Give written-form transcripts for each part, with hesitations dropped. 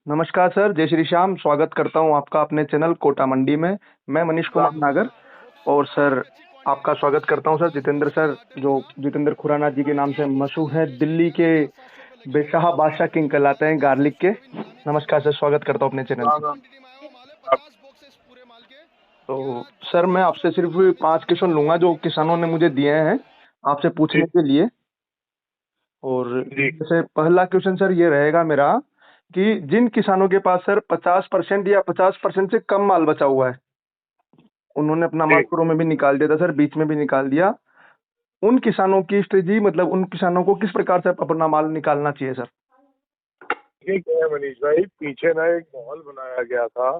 नमस्कार सर, जय श्री श्याम। स्वागत करता हूँ आपका अपने चैनल कोटा मंडी में। मैं मनीष कुमार नागर। और सर आपका स्वागत करता हूँ सर जितेंद्र सर, जो जितेंद्र खुराना जी के नाम से मशहूर है, दिल्ली के बेशाह बादशाह किंग कहलाते हैं गार्लिक के। नमस्कार सर, स्वागत करता हूँ अपने चैनल हाँ पे। हाँ। तो सर मैं आपसे सिर्फ 5 क्वेश्चन लूंगा जो किसानों ने मुझे दिए हैं आपसे पूछने के लिए। और जी जैसे पहला क्वेश्चन सर ये रहेगा मेरा कि जिन किसानों के पास सर 50% या 50% से कम माल बचा हुआ है, उन्होंने अपना माल जी शुरू में भी निकाल दिया था सर, बीच में भी निकाल दिया, उन किसानों की स्ट्रेटजी मतलब उन किसानों को किस प्रकार से अपना माल निकालना चाहिए सर? ठीक है मनीष भाई, पीछे ना एक माहौल बनाया गया था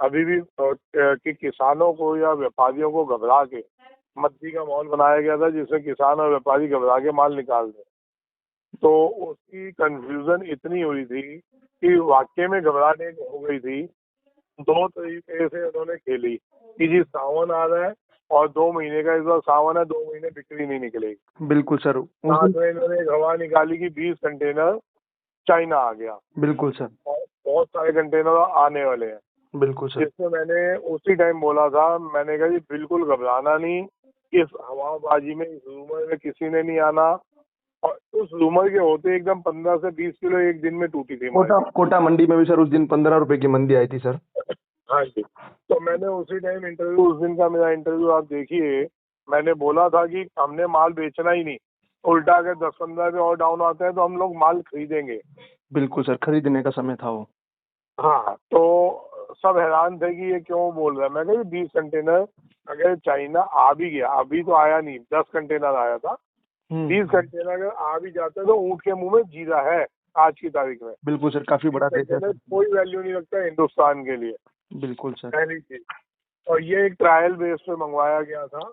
अभी भी कि किसानों को या व्यापारियों को घबरा के मंदी का माहौल बनाया गया था, जिसमें किसान और व्यापारी घबरा के माल निकाल दें। तो उसकी कंफ्यूजन इतनी हुई थी कि वाकई में घबराने हो गई थी। दो तरीके से उन्होंने खेली कि जी सावन आ रहा है और 2 महीने का इस बार सावन है, 2 महीने बिक्री नहीं निकलेगी। बिल्कुल सर, उस साथ दिन। में इन्होंने एक हवा निकाली कि 20 कंटेनर चाइना आ गया बिल्कुल सर। और बहुत सारे कंटेनर आने वाले हैं। बिल्कुल सर। जिसमें मैंने उसी टाइम बोला था, मैंने कहा जी बिल्कुल घबराना नहीं, इस हवाबाजी में, इस रूमर में किसी ने नहीं आना। और उस रूमर के होते एकदम 15 से 20 किलो एक दिन में टूटी थी कोटा मार्केट। कोटा मंडी में भी सर उस दिन 15 रुपए की मंदी आई थी सर। हाँ जी। तो मैंने उसी टाइम इंटरव्यू, उस दिन का मेरा इंटरव्यू आप देखिए, मैंने बोला था कि हमने माल बेचना ही नहीं, उल्टा अगर 10-15 रुपये और डाउन आते हैं तो हम लोग माल खरीदेंगे। बिल्कुल सर, खरीदने का समय था वो। हाँ, तो सब हैरान थे कि ये क्यों बोल रहा है। मैं कहा 20 कंटेनर अगर चाइना आ भी गया, अभी तो आया नहीं, 10 कंटेनर आया था, 20 कंटेनर अगर आ भी जाता है तो ऊँट के मुंह में जीरा है आज की तारीख में। बिल्कुल सर, काफी बीस बड़ा देश है कंटेनर सर। कोई वैल्यू नहीं रखता हिंदुस्तान के लिए, बिल्कुल सर। पहली चीज। और ये एक ट्रायल बेस पे मंगवाया गया था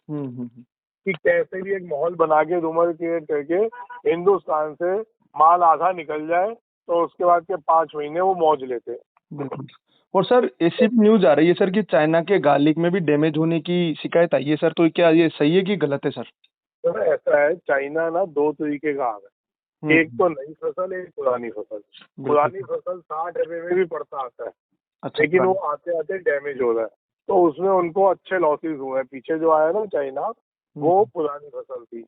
हम्म। कि कैसे भी एक माहौल बना के, रूमर क्रिएट करके हिंदुस्तान से माल आधा निकल जाए तो उसके बाद के 5 महीने वो मौज लेते। बिल्कुल। और सर ऐसी भी न्यूज आ रही है सर कि चाइना के गार्लिक में भी डैमेज होने की शिकायत आई है सर, तो क्या ये सही है कि गलत है सर? तो ऐसा है, चाइना ना दो तरीके का आ रहा है, एक हम्म। तो नई फसल, एक पुरानी फसल। बिल्कुल। पुरानी फसल 60 रुपए में भी पड़ता आता है, अच्छा, लेकिन वो आते आते डैमेज हो रहा है। तो उसमें उनको अच्छे लॉसेस हुए हैं। पीछे जो आया ना चाइना, वो हम्म। पुरानी फसल थी।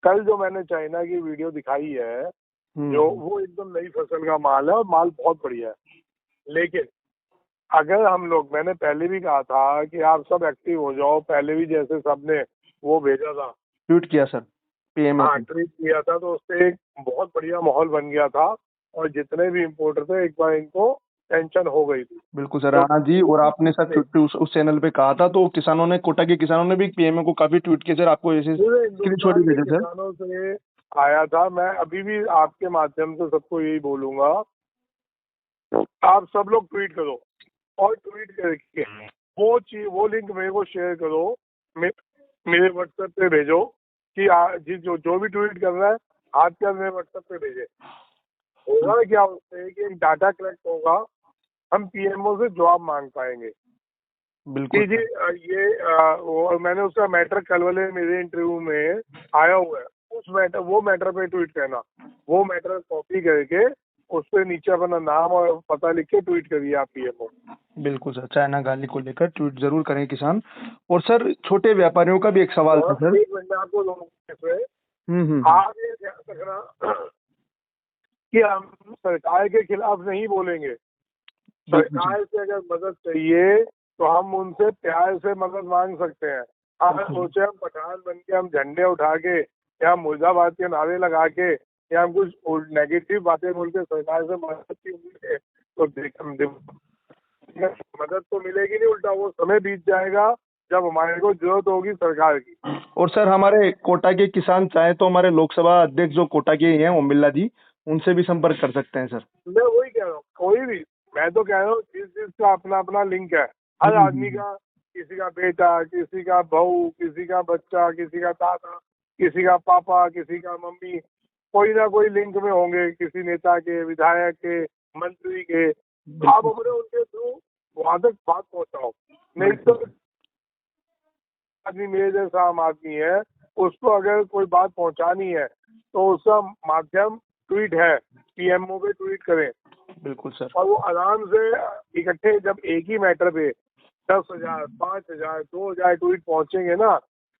कल जो मैंने चाइना की वीडियो दिखाई है, जो हम्म। वो एकदम नई फसल का माल है और माल बहुत बढ़िया है। लेकिन अगर हम लोग, मैंने पहले भी कहा था कि आप सब एक्टिव हो जाओ, पहले भी जैसे सबने वो भेजा था, ट्वीट किया सर, पीएमओ हाँ को। ट्वीट किया था, तो उससे एक बहुत बढ़िया माहौल बन गया था और जितने भी इम्पोर्टर थे एक बार इनको टेंशन हो गई थी। बिल्कुल सर, तो राणा जी, और उसी आपने सर से उस चैनल पे कहा था, तो किसानों ने, कोटा के किसानों ने भी पीएमओ को काफी ट्वीट किए सर, आपको ऐसे पूरे स्क्रीनशॉट हिंदुस्तान भी के भेजे सर। किसानों से आया था। मैं अभी भी आपके माध्यम से सबको यही बोलूंगा, आप सब लोग ट्वीट करो और ट्वीट करके वो चीज, वो लिंक मेरे को शेयर करो, मेरे व्हाट्सएप पे भेजो कि जो जो भी ट्वीट कर रहा है हाथ कर मेरे व्हाट्सएप पे भेजे। होगा क्या उससे कि एक डाटा कलेक्ट होगा, हम पीएमओ से जवाब मांग पाएंगे बिल्कुल कि जी सर। वो मैंने उसका मैटर कल वाले मेरे इंटरव्यू में आया हुआ है, उस मैटर, वो मैटर पे ट्वीट करना, वो मैटर कॉपी करके उस पे नीचे अपना नाम और पता लिख के ट्वीट करिए आप पीएमओ। बिल्कुल सर, चाइना गाली को लेकर ट्वीट जरूर करें किसान। और सर छोटे व्यापारियों का भी एक सवाल था और सर। एक मिनट में आपको लोगों हम्म। आप ये ध्यान रखना कि हम सरकार के खिलाफ नहीं बोलेंगे। बिल्कुल सर। सरकार से अगर मदद चाहिए तो हम उनसे प्यार से मदद मांग सकते हैं। अगर सोचे हम पठान बन के, हम झंडे उठा के या मुर्दाबाद के नारे लगा के या हम कुछ नेगेटिव बातें बोल के सरकार से मदद की उम्मीद है, तो मदद तो मिलेगी नहीं, उल्टा वो समय बीत जाएगा जब हमारे को जरूरत होगी सरकार की। और सर हमारे कोटा के किसान चाहे तो हमारे लोकसभा अध्यक्ष जो कोटा के ही हैं, ओम बिरला जी, उनसे भी संपर्क कर सकते हैं सर। मैं वही कह रहा हूँ, कोई भी, मैं तो कह रहा हूँ जिस चीज का अपना अपना लिंक है, हर आदमी हम्म। का, किसी का बेटा, किसी का बहू, किसी का बच्चा, किसी का दादा, किसी का पापा, किसी का मम्मी, कोई ना कोई लिंक में होंगे, किसी नेता के, विधायक के, मंत्री के। आप बिल्कुल। अपने उनके थ्रू वहां तक बात पहुंचाओ। नहीं तो बिल्कुल। आदमी, मेरे जैसा आम आदमी है, उसको अगर कोई बात पहुंचानी है तो उसका माध्यम ट्वीट है, पीएमओ पे ट्वीट करें। बिल्कुल सर। और वो आराम से इकट्ठे जब एक ही मैटर पे 10,000, 5,000, 2,000 ट्वीट पहुंचेंगे ना,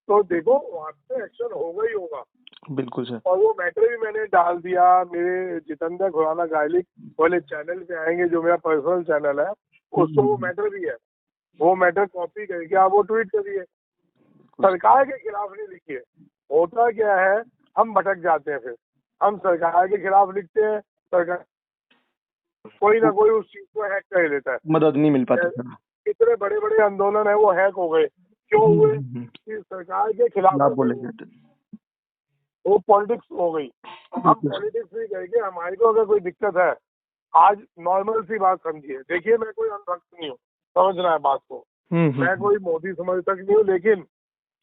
तो देखो वहां पे एक्शन होगा ही होगा। बिल्कुल सर। और वो मैटर भी मैंने डाल दिया, मेरे जितेंद्र खुराना गायलिक वाले चैनल पे आएंगे, जो मेरा पर्सनल चैनल है, उसको वो मैटर भी है, वो मैटर कॉपी करके आप वो ट्वीट करिए, सरकार के खिलाफ नहीं लिखिए। होता क्या है, हम भटक जाते हैं, फिर हम सरकार के खिलाफ लिखते हैं, सरकार कोई ना कोई उस चीज को हैक कर लेता है, मदद नहीं मिल पाती सर। इतने बड़े बड़े आंदोलन है वो हैक हो गए, क्यों हुए कि सरकार के खिलाफ आप बोलेंगे वो पॉलिटिक्स हो गई। हम पॉलिटिक्स नहीं करेंगे, हमारे को अगर कोई दिक्कत है, आज नॉर्मल सी बात समझिए, देखिए मैं कोई अंधभक्त नहीं हूँ, समझना है बात को, मैं कोई मोदी समर्थक नहीं हूँ, लेकिन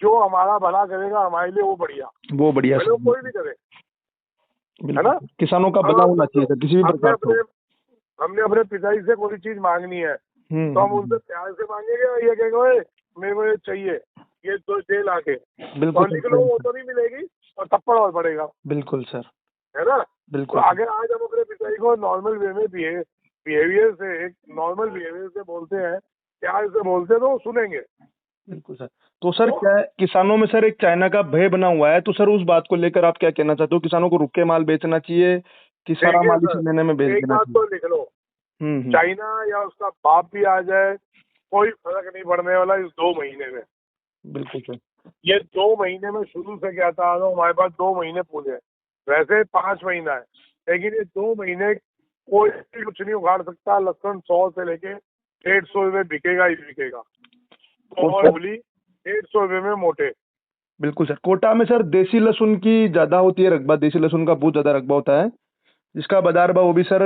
जो हमारा भला करेगा हमारे लिए वो बढ़िया कोई भी करे, है ना। किसानों का भला होना चाहिए सर, किसी भी प्रकार का। हमने अपने पिताजी से कोई चीज मांगनी है तो हम उनसे प्यार से मांगेंगे, ये कहेंगे मेरे को ये चाहिए, ये तो दे ला के, और निकलो वो तो नहीं मिलेगी और थप्पड़ और पड़ेगा। बिल्कुल सर, है ना। बिल्कुल। तो अगर आज हम अपने पिताजी को नॉर्मल वे में बिहेवियर से, एक नॉर्मल बिहेवियर से बोलते हैं, प्यार से बोलते हैं, तो वो सुनेंगे। बिल्कुल सर। तो सर क्या है, किसानों में सर एक चाइना का भय बना हुआ है, तो सर उस बात को लेकर आप क्या कहना चाहते हो? किसानों को रुक के माल बेचना चाहिए कि सारा माल इसी महीने में बेच देना चाहिए? एक बात तो लिख लो, चाइना या उसका बाप भी आ जाए, कोई फर्क नहीं पड़ने वाला इस 2 महीने में। बिल्कुल सर। ये 2 महीने में शुरू से क्या था, हमारे पास 2 महीने पूरे, वैसे 5 महीना है, लेकिन ये 2 महीने कोई कुछ नहीं उखाड़ सकता। लहसुन 100 से लेके 150 रुपए बिकेगा ही बिकेगा, और मूली 150 रुपए में मोटे। बिल्कुल सर। कोटा में सर देसी लहसुन की ज्यादा होती है रकबा, देसी लहसुन का बहुत ज्यादा रकबा होता है, जिसका बाजार भाव वो भी सर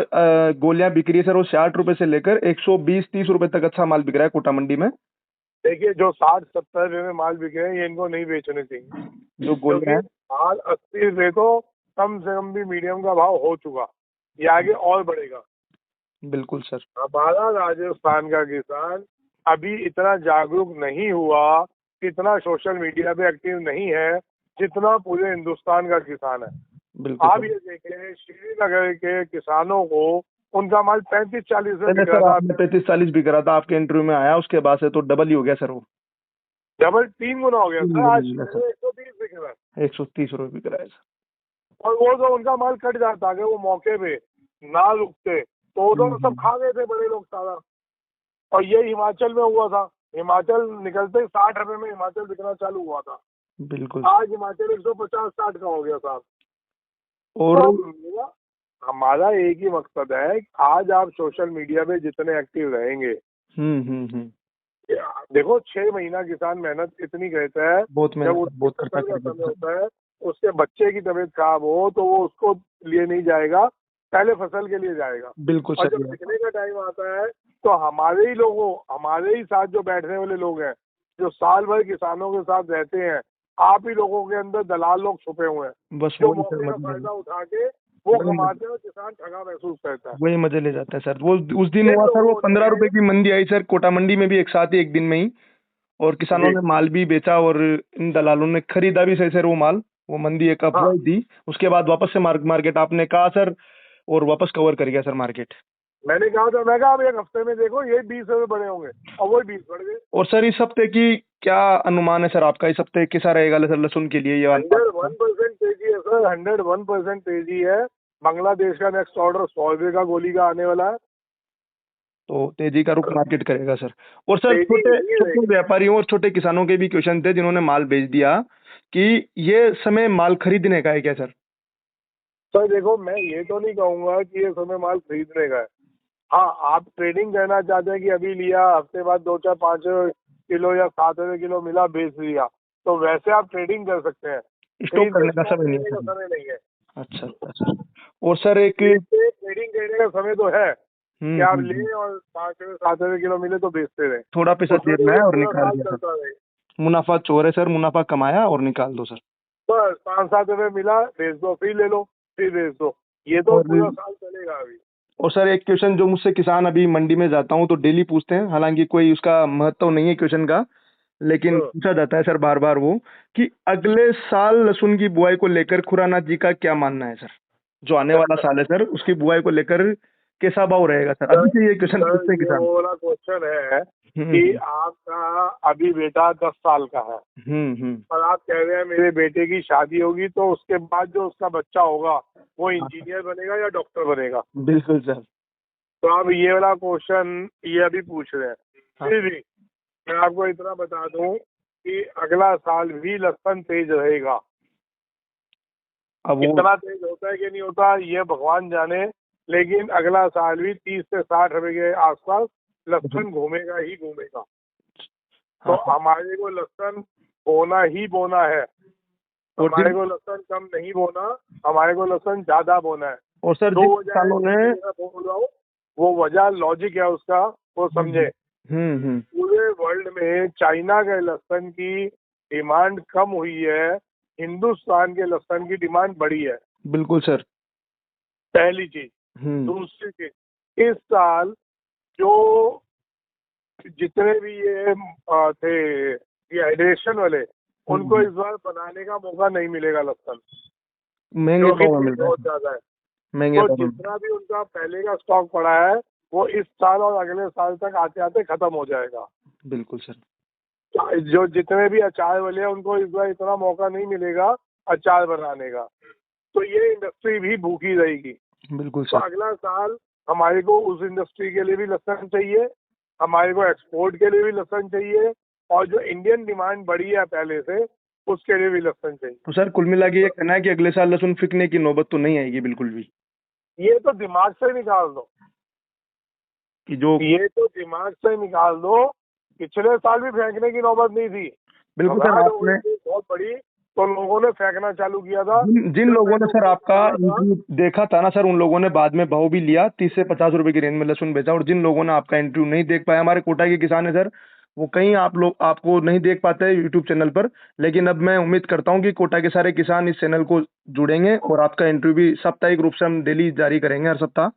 गोलियां बिक रही है सर, वो 60 रुपए से लेकर 120-30 रुपए तक अच्छा माल बिक रहा है कोटा मंडी में। देखिए जो 60-70 रुपए में माल बिके हैं, ये इनको नहीं बेचने चाहिए, जो गोलियां माल 80 रुपए तो कम से कम भी मीडियम का भाव हो चुका, ये आगे और बढ़ेगा। बिल्कुल सर। हमारा राजस्थान का किसान अभी इतना जागरूक नहीं हुआ, इतना सोशल मीडिया पे एक्टिव नहीं है, जितना पूरे हिंदुस्तान का किसान है। आप ये देखें, श्रीनगर के किसानों को उनका माल 35-40 से बिक रहा था, 35-40 बिक रहा था, आपके इंटरव्यू में आया, उसके बाद से तो डबल ही हो गया सर, वो डबल 3 गुना हो गया सर। आज 130 बिक रहा है, 130 रुपए बिक रहा है सर। और वो तो उनका माल कट जाता, अगर वो मौके पे ना रुकते तो सब खा गए थे बड़े लोग सारा। और ये हिमाचल में हुआ था, हिमाचल निकलते ही 60 रुपए में हिमाचल बिकना चालू हुआ था। बिल्कुल। आज हिमाचल 150-60 का हो गया साहब। और तो हमारा एक ही मकसद है, आज आप सोशल मीडिया पे जितने एक्टिव रहेंगे, देखो 6 महीना किसान मेहनत इतनी करता है, जब उसका समय होता है, उसके बच्चे की तबीयत खराब हो तो वो उसको लिए नहीं जाएगा, पहले फसल के लिए जाएगा। बिल्कुल। और जब बिकने का टाइम आता है तो हमारे ही लोगों, हमारे ही साथ जो बैठने वाले लोग हैं, जो साल भर किसानों के साथ रहते हैं, आप ही लोगों के अंदर दलाल लोग छुपे हुए हैं, बस जो मौके का फायदा उठा के वो कमाते हैं, किसान ठगा महसूस करता है, वही मजे ले जाता है सर। वो उस दिन हुआ सर, वो 15 रुपए की मंदी आई सर कोटा मंडी में भी, एक साथ ही एक दिन में ही, और किसानों ने माल भी बेचा और इन दलालों ने खरीदा भी सही सर वो माल। वो मंदी एक अफवाह थी, उसके बाद वापस से मार्केट आपने कहा सर, और वापस कवर कर गया सर मार्केट। मैंने कहा था, मैं कहा अब एक हफ्ते में देखो ये 20 रुपए बढ़े होंगे, और वो 20 बढ़ गए। और सर इस हफ्ते की क्या अनुमान है सर आपका, इस हफ्ते कैसा रहेगा सर लहसुन के लिए? ये 101% तेजी है सर, 101% तेजी है। बांग्लादेश का नेक्स्ट ऑर्डर 100 रुपए का गोली का आने वाला है, तो तेजी का रुख मार्केट करेगा सर। और सर छोटे व्यापारियों और छोटे किसानों के भी क्वेश्चन थे जिन्होंने माल बेच दिया, कि ये समय माल खरीदने का है क्या सर? सर देखो, मैं ये तो नहीं कहूंगा कि ये समय माल खरीदने का है। हाँ, आप ट्रेडिंग करना चाहते हैं कि अभी लिया, हफ्ते बाद 2-4-5 किलो या 7 रुपए किलो मिला, बेच लिया, तो वैसे आप ट्रेडिंग कर सकते हैं, स्टॉक करने का समय नहीं है। अच्छा अच्छा। और सर एक ट्रेडिंग करने का समय तो है कि आप ले और 5-7 रुपए किलो मिले तो बेचते रहे, थोड़ा पैसा देना है और निकाल दिया। मुनाफा चोर है सर, मुनाफा कमाया और निकाल दो सर, बस 5-7 रुपए मिला बेच दो, फिर ले लो, फिर बेच दो, ये तो पूरा साल चलेगा अभी। और सर एक क्वेश्चन जो मुझसे किसान अभी मंडी में जाता हूँ तो डेली पूछते हैं, हालांकि कोई उसका महत्व नहीं है क्वेश्चन का, लेकिन पूछा जाता है सर बार बार वो, कि अगले साल लहसुन की बुआई को लेकर खुराना जी का क्या मानना है सर? जो आने वाला साल है सर, उसकी बुआई को लेकर कैसा भाव रहेगा सर? अभी से ये क्वेश्चन पूछते हैं ये किसान। वो वाला क्वेश्चन है हम्म कि आपका अभी बेटा 10 साल का है हम्म। और आप कह रहे हैं मेरे बेटे की शादी होगी तो उसके बाद जो उसका बच्चा होगा वो इंजीनियर बनेगा या डॉक्टर बनेगा। बिल्कुल सर। तो आप ये वाला क्वेश्चन ये अभी पूछ रहे हैं। हाँ। फिर भी मैं आपको इतना बता दूं कि अगला साल भी लहसुन तेज रहेगा। अब वो कितना तेज होता है कि नहीं होता ये भगवान जाने, लेकिन अगला साल भी 30 से 60 रुपए के आसपास लहसुन घूमेगा ही घूमेगा। तो हाँ सर। हमारे को लहसुन बोना ही बोना है, और हमारे को लहसुन कम नहीं बोना, हमारे को लहसुन ज्यादा बोना है। और सर दो जिन वजह है किसानों ने जिसकी मैं बोल रहा हूँ, वो वजह लॉजिक है उसका, वो समझे। हम्म। पूरे वर्ल्ड में चाइना के लहसुन की डिमांड कम हुई है, हिंदुस्तान के लहसुन की डिमांड बढ़ी है। बिल्कुल सर। पहली चीज। दूसरी चीज, इस साल जो जितने भी ये थे डिहाइड्रेशन वाले, उनको इस बार बनाने का मौका नहीं मिलेगा लहसुन, महंगे क्योंकि भाव में मिल तेल रहा बहुत है। ज्यादा है। महंगे तो भाव में। जितना भी उनका पहले का स्टॉक पड़ा है वो इस साल और अगले साल तक आते आते खत्म हो जाएगा। बिल्कुल सर। जो जितने भी अचार वाले हैं उनको इस बार इतना मौका नहीं मिलेगा अचार बनाने का, तो ये इंडस्ट्री भी भूखी रहेगी। बिल्कुल तो सर। अगला साल हमारे को उस इंडस्ट्री के लिए भी लहसुन चाहिए, हमारे को एक्सपोर्ट के लिए भी लहसुन चाहिए, और जो इंडियन डिमांड बढ़ी है पहले से उसके लिए भी लहसुन चाहिए। तो सर कुल मिला के ये कहना है कि अगले साल लहसुन फिकने की नौबत तो नहीं आएगी बिल्कुल भी? ये तो दिमाग से निकाल दो, कि जो ये तो दिमाग से निकाल दो। पिछले साल भी फेंकने की नौबत नहीं थी, बिल्कुल सर घबराहट हो आपने गई थी बहुत बड़ी, तो लोगों ने फेंकना चालू किया था। जिन जब लोगों ने मैंने सर उनको आपका बोला था, इंटरव्यू देखा था ना सर, उन लोगों ने बाद में भाव भी लिया, 30 से 50 रुपए की रेंज में लहसुन बेचा। और जिन लोगों ने आपका इंटरव्यू नहीं देख पाया, हमारे कोटा के किसान है सर, वो कहीं आप लोग आपको नहीं देख पाते हैं यूट्यूब चैनल पर, लेकिन अब मैं उम्मीद करता हूँ कि कोटा के सारे किसान इस चैनल को जुड़ेंगे और आपका इंटरव्यू भी साप्ताहिक रूप से हम डेली जारी करेंगे, हर सप्ताह।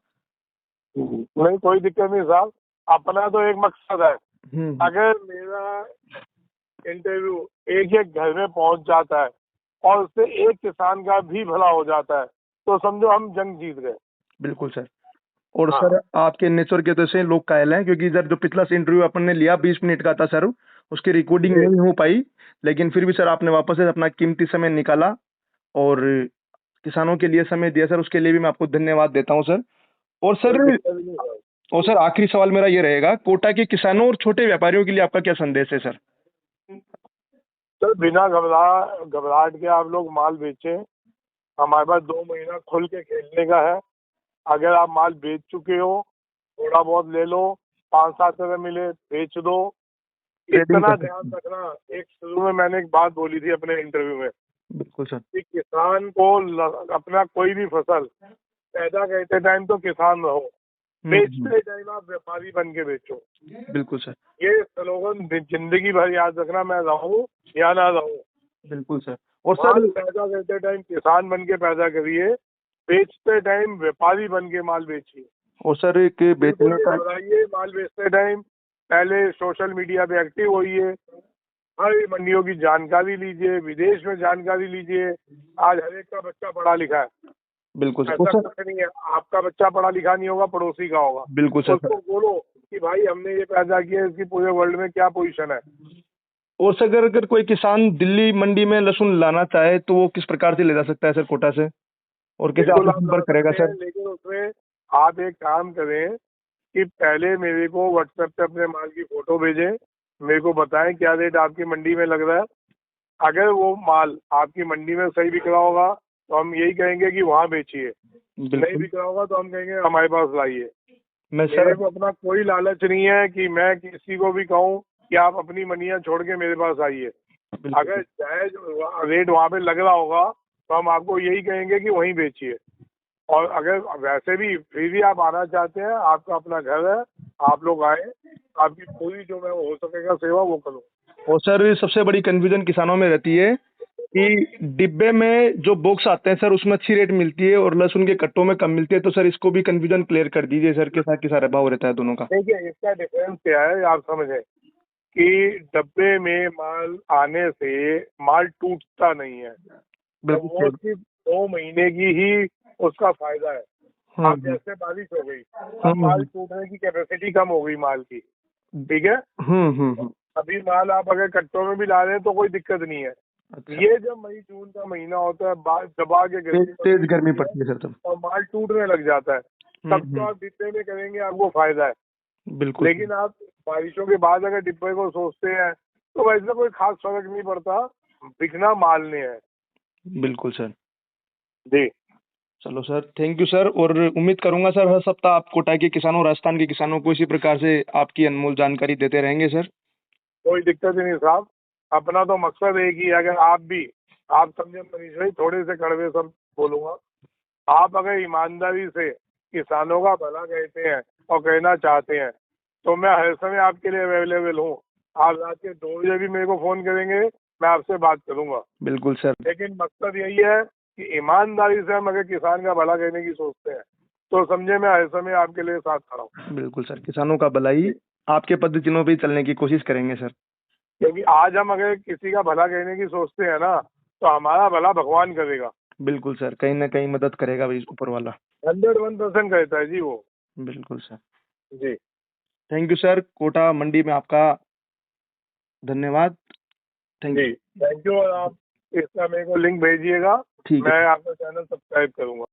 नहीं कोई दिक्कत नहीं साहब, अपना तो एक मकसद है। हम्म। अगर मेरा इंटरव्यू एक एक घर में पहुंच जाता है और उससे एक किसान का भी भला हो जाता है तो समझो हम जंग जीत गए। बिल्कुल सर। और हाँ। सर आपके नेचर के तो से लोग कायल हैं, क्योंकि सर जो पिछला से इंटरव्यू अपन ने लिया 20 मिनट का था सर, उसकी रिकॉर्डिंग जी। नहीं हो पाई, लेकिन फिर भी सर आपने वापस से अपना कीमती समय निकाला और किसानों के लिए समय दिया सर, उसके लिए भी मैं आपको धन्यवाद देता हूं सर। और कोई सर दिक्कत नहीं है। आखिरी सवाल मेरा ये रहेगा, कोटा के किसानों और छोटे व्यापारियों के लिए आपका क्या संदेश है सर? सर बिना घबराहट के आप लोग माल बेचें, हमारे पास 2 महीना खुल के खेलने का है। अगर आप माल बेच चुके हो थोड़ा बहुत ले लो, 5-7 रुपए मिले बेच दो। ट्रेडिंग इतना कर सकते ध्यान हैं। रखना, एक शुरू में मैंने एक बात बोली थी अपने इंटरव्यू में बिल्कुल सर। कि किसान को अपना कोई भी फसल पैदा करते टाइम तो किसान रहो, बेचते टाइम आप व्यापारी बन के बेचो। बिल्कुल सर। ये स्लोगन जिंदगी भर याद रखना, मैं रहूं या ना रहूं। बिल्कुल सर। और माल सर पैदा करते टाइम किसान बन के पैदा करिए, बेचते टाइम व्यापारी बन के माल बेचिए। एक बिल्कुल बेचने नहीं का घबराइए, माल बेचते टाइम पहले सोशल मीडिया पे एक्टिव होइए, हर मंडियों की जानकारी लीजिए, विदेश में जानकारी लीजिए। आज हर एक का बच्चा पढ़ा लिखा है, बिल्कुल सर। ऐसा कुछ नहीं है आपका बच्चा पढ़ा लिखा नहीं होगा पड़ोसी का होगा। बिल्कुल सर। उसको बोलो कि भाई हमने ये पैदा किया, इसकी पूरे वर्ल्ड में क्या पोजीशन है। और सर अगर कोई किसान दिल्ली मंडी में लहसुन लाना चाहे तो वो किस प्रकार से ले जा सकता है सर कोटा से, और कैसे बिल्कुल आपसे आप ला संपर्क करेगा सकते हैं, सर? लेकिन उसमें आप एक काम करें कि पहले मेरे को व्हाट्सएप पे अपने माल की फोटो भेजें, मेरे को बताएं क्या रेट आपकी मंडी में लग रहा है। अगर वो माल आपकी मंडी में सही बिक रहा होगा तो हम यही कहेंगे कि वहाँ बेचिए, नहीं बिल्कुल। बिक रहा होगा तो हम कहेंगे हमारे पास लाइए। मैं मेरे सर को अपना कोई लालच नहीं है कि मैं किसी को भी कहूँ कि आप अपनी मंडियाँ छोड़ के मेरे पास आइए। बिल्कुल। अगर जायज रेट वहाँ पे लग रहा होगा तो हम आपको यही कहेंगे कि वहीं बेचिए। और अगर वैसे भी फिर भी आप आना चाहते हैं, आपका अपना घर है, आप लोग आए, आपकी पूरी जो मैं हो सकेगा सेवा वो करूँ। और सर सबसे बड़ी कंफ्यूजन किसानों में रहती है कि डिब्बे में जो बॉक्स आते हैं सर उसमें अच्छी रेट मिलती है और लहसुन के कट्टों में कम मिलती है, तो सर इसको भी कंफ्यूजन क्लियर कर दीजिए सर, किस सारे भाव रहता है दोनों का? देखिए इसका डिफरेंस क्या है आप समझें कि डब्बे में माल आने से माल टूटता नहीं है, तो बिल्कुल वो सर। सिर्फ 2 महीने की ही उसका फायदा है। अब जैसे बारिश हो गई, अब माल टूटने की कैपेसिटी कम हो गई माल की, ठीक है। अभी माल आप अगर कट्टों में भी ला रहे हैं तो कोई दिक्कत नहीं है। अच्छा। ये जब मई जून का महीना होता है, दबा के तेज गर्मी पड़ती है सर तब, और माल टूटने लग जाता है, तब तो आप डिब्बे में करेंगे, आपको फायदा है। बिल्कुल। लेकिन आप बारिशों के बाद अगर डिब्बे को सोचते हैं तो वैसे कोई खास फर्क नहीं पड़ता, बिकना माल ने है। बिल्कुल सर जी। चलो सर, थैंक यू सर। और उम्मीद करूंगा सर हर सप्ताह आप कोटा के किसानों, राजस्थान के किसानों को इसी प्रकार से आपकी अनमोल जानकारी देते रहेंगे सर। कोई दिक्कत ही नहीं साहब, अपना तो मकसद एक ही है। अगर आप समझे मनीष भाई, थोड़े से कड़वे सब बोलूंगा, आप अगर ईमानदारी से किसानों का भला कहते हैं और कहना चाहते हैं तो मैं हर समय आपके लिए अवेलेबल हूँ। आप रात के 2 बजे भी मेरे को फोन करेंगे, मैं आपसे बात करूंगा। बिल्कुल सर। लेकिन मकसद यही है कि ईमानदारी से हम अगर किसान का भला कहने की सोचते हैं तो समझे मैं हर समय आपके लिए साथ खड़ा हूँ। बिल्कुल सर, किसानों का भलाई आपके पद्धतियों पे चलने की कोशिश करेंगे सर। क्योंकि आज हम अगर किसी का भला कहने की सोचते हैं ना, तो हमारा भला भगवान करेगा। बिल्कुल सर, कहीं ना कहीं मदद करेगा भाई ऊपर वाला। 101% कहता है जी वो। बिल्कुल सर। जी thank you sir. Kota Mandi में आपका धन्यवाद। थैंक जी, यू। Thank you. और आप इसका मेरे को लिंक भेजिएगा, ठीक है। मैं आपका चैनल सब्सक्राइब करूंगा।